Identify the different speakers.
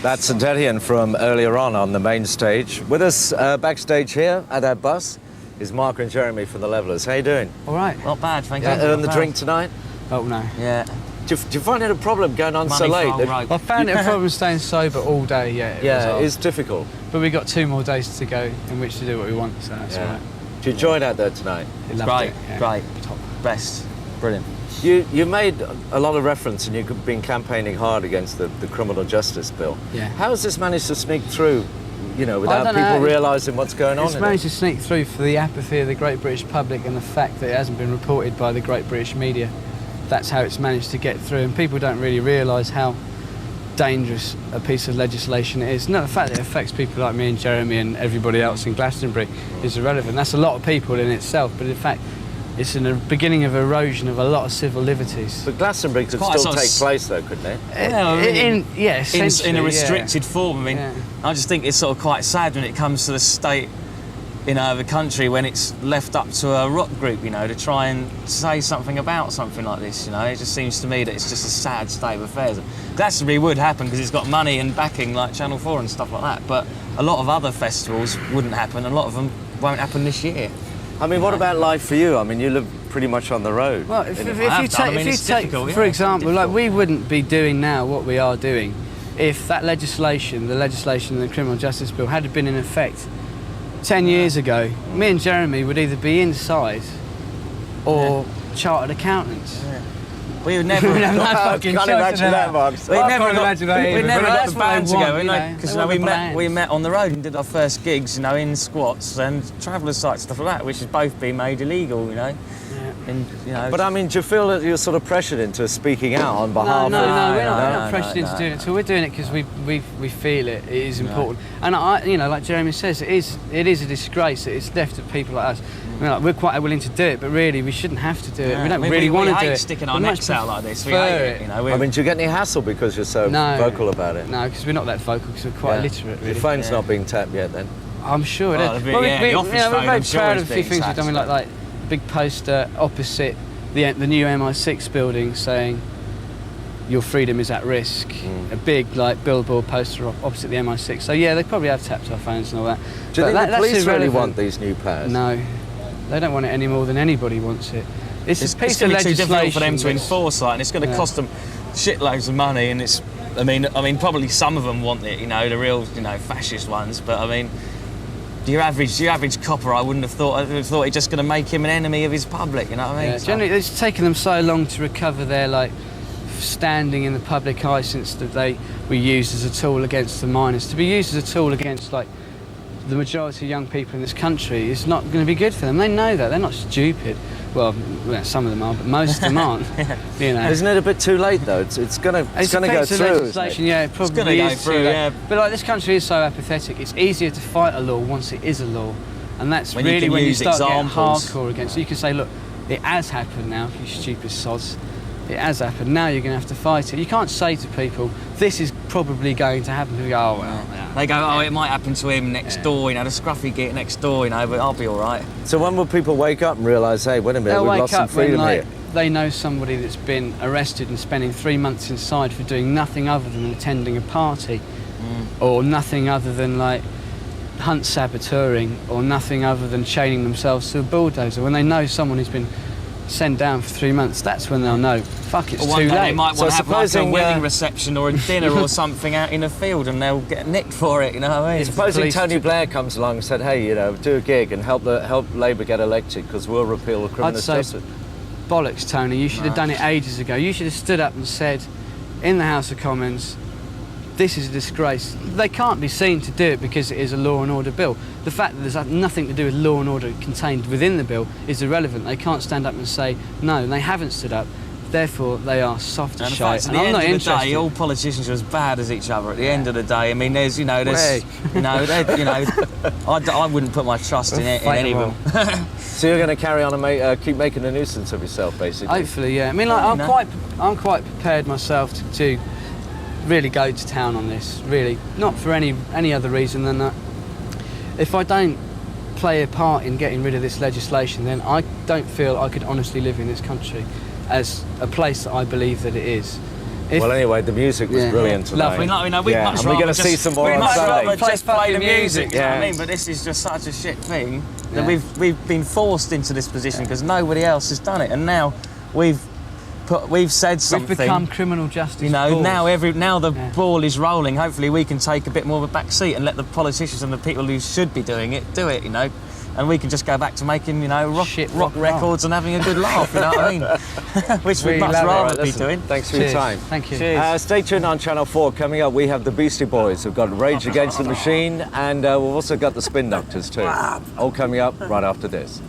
Speaker 1: That's St Etienne from earlier on the main stage. With us backstage here at our bus is Mark and Jeremy from the Levellers. How you doing?
Speaker 2: All right.
Speaker 3: Not bad, thank you.
Speaker 1: Earned the drink tonight?
Speaker 2: Oh, no.
Speaker 3: Yeah.
Speaker 1: Do you find it a problem going on so late?
Speaker 2: I found it a problem staying sober all day, yeah.
Speaker 1: It's difficult.
Speaker 2: But we've got 2 more days to go in which to do what we want, so that's all right.
Speaker 1: Do you enjoy it out there tonight?
Speaker 3: Great, great. Top. Best. Brilliant.
Speaker 1: You made a lot of reference, and you've been campaigning hard against the criminal justice bill.
Speaker 2: Yeah.
Speaker 1: How has this managed to sneak through, you know, without people realising what's going on?
Speaker 2: It's managed to sneak through for the apathy of the Great British public and the fact that it hasn't been reported by the Great British media. That's how it's managed to get through, and people don't really realise how dangerous a piece of legislation it is. No, the fact that it affects people like me and Jeremy and everybody else in Glastonbury is irrelevant. That's a lot of people in itself, but in fact, it's in the beginning of erosion of a lot of civil liberties.
Speaker 1: But Glastonbury could still take place, though, couldn't it?
Speaker 3: In a restricted form. I mean, I just think it's sort of quite sad when it comes to the state, you know, of a country when it's left up to a rock group, you know, to try and say something about something like this. You know, it just seems to me that it's just a sad state of affairs. Glastonbury would happen because it's got money and backing like Channel 4 and stuff like that. But a lot of other festivals wouldn't happen. A lot of them won't happen this year.
Speaker 1: I mean, what about life for you? I mean, you live pretty much on the road.
Speaker 2: Well, if you take, for example, like we wouldn't be doing now what we are doing if that legislation, the Criminal Justice Bill, had been in effect 10 years ago. Me and Jeremy would either be inside or chartered accountants.
Speaker 3: We would never have
Speaker 1: I can't imagine that, Mark.
Speaker 3: We never got the band together, because we met on the road and did our first gigs, you know, in squats and traveller sites, stuff like that, which has both been made illegal, you know. And, you know.
Speaker 1: But I mean, do you feel that you're sort of pressured into speaking out on behalf
Speaker 2: No,
Speaker 1: of...
Speaker 2: we're not pressured into doing it. So we're doing it because we feel it is important. And you know, like Jeremy says, it is a disgrace that it's left to people like us. I mean, like, we're quite willing to do it, but really we shouldn't have to do it. We don't really want to do it.
Speaker 3: We hate sticking our necks out like this. We hate it, you know.
Speaker 1: I mean, do you get any hassle because you're so vocal about it?
Speaker 2: No, because we're not that vocal, because we're quite illiterate, really.
Speaker 1: Your phone's not being tapped yet, then?
Speaker 2: I'm sure it is.
Speaker 3: We're
Speaker 2: very proud of a few things we've done, like a big poster opposite the new MI6 building saying your freedom is at risk. A big like billboard poster opposite the MI6. So yeah, they probably have tapped our phones and all that.
Speaker 1: Do you think the police really want these new powers?
Speaker 2: No, they don't want it any more than anybody wants it. It's a piece of legislation
Speaker 3: too difficult for them to enforce, like, and it's going to cost them shitloads of money. And it's, I mean, probably some of them want it, you know, the real, you know, fascist ones. But I mean, your average copper, I wouldn't have thought. It's just going to make him an enemy of his public. You know what I mean?
Speaker 2: Yeah, generally, it's taken them so long to recover their standing in the public eye since that they were used as a tool against the miners. To be used as a tool against like the majority of young people in this country is not going to be good for them. They know that. They're not stupid. Well, some of them are, but most of them aren't. You know.
Speaker 1: Isn't it a bit too late though? It's going to go through.
Speaker 2: Legislation, yeah, it probably
Speaker 3: is
Speaker 2: through. Yeah. But like this country is so apathetic. It's easier to fight a law once it is a law, and that's when you start getting hardcore against it. You can say, look, it has happened now, you stupid sods. It has happened. Now you're going to have to fight it. You can't say to people, this is probably going to happen. People go, oh, well. Yeah.
Speaker 3: They go, oh, it might happen to him next door, you know, the scruffy git next door, you know, but I'll be all right.
Speaker 1: So when will people wake up and realise, hey, wait a minute, we've lost some freedom here?
Speaker 2: They know somebody that's been arrested and spending 3 months inside for doing nothing other than attending a party, or nothing other than, like, hunt saboteuring, or nothing other than chaining themselves to a bulldozer. When they know someone who's been sent down for 3 months, that's when they'll know, fuck, it's too late.
Speaker 3: They might want to have like a wedding reception or a dinner or something out in a field, and they'll get nicked for it, you know what I mean?
Speaker 1: Supposing Tony Blair comes along and said, hey, you know, do a gig and help Labour get elected because we'll repeal the criminal justice.
Speaker 2: Bollocks, Tony, you should have done it ages ago. You should have stood up and said in the House of Commons, this is a disgrace. They can't be seen to do it because it is a law and order bill. The fact that there's nothing to do with law and order contained within the bill is irrelevant. They can't stand up and say, no, they haven't stood up. Therefore, they are soft as shite.
Speaker 3: And I'm not interested. At the end of the day, all politicians are as bad as each other. At the end of the day, I mean, I wouldn't put my trust in any of them.
Speaker 1: So you're going to carry on and keep making a nuisance of yourself, basically.
Speaker 2: Hopefully, yeah. I mean, like, I'm quite prepared myself to really go to town on this. Really, not for any other reason than that. If I don't play a part in getting rid of this legislation, then I don't feel I could honestly live in this country as a place that I believe that it is.
Speaker 1: Well, anyway, the music was brilliant tonight.
Speaker 3: Lovely. No, we'd much
Speaker 1: and we're going to see some more on Sunday.
Speaker 3: Rather just play the music.
Speaker 1: Yeah.
Speaker 3: You know what I mean? But this is just such a shit thing that we've been forced into this position because nobody else has done it, and now we've said something.
Speaker 2: We've become criminal justice.
Speaker 3: You know,
Speaker 2: balls.
Speaker 3: now the ball is rolling. Hopefully, we can take a bit more of a back seat and let the politicians and the people who should be doing it do it. You know. And we can just go back to making, you know, rock records and having a good laugh, you know what I mean? Which we'd much rather be doing.
Speaker 1: Thanks for your time.
Speaker 2: Thank you.
Speaker 1: Stay tuned on Channel 4. Coming up, we have the Beastie Boys. We've got Rage Against the Machine, and we've also got the Spin Doctors too. All coming up right after this.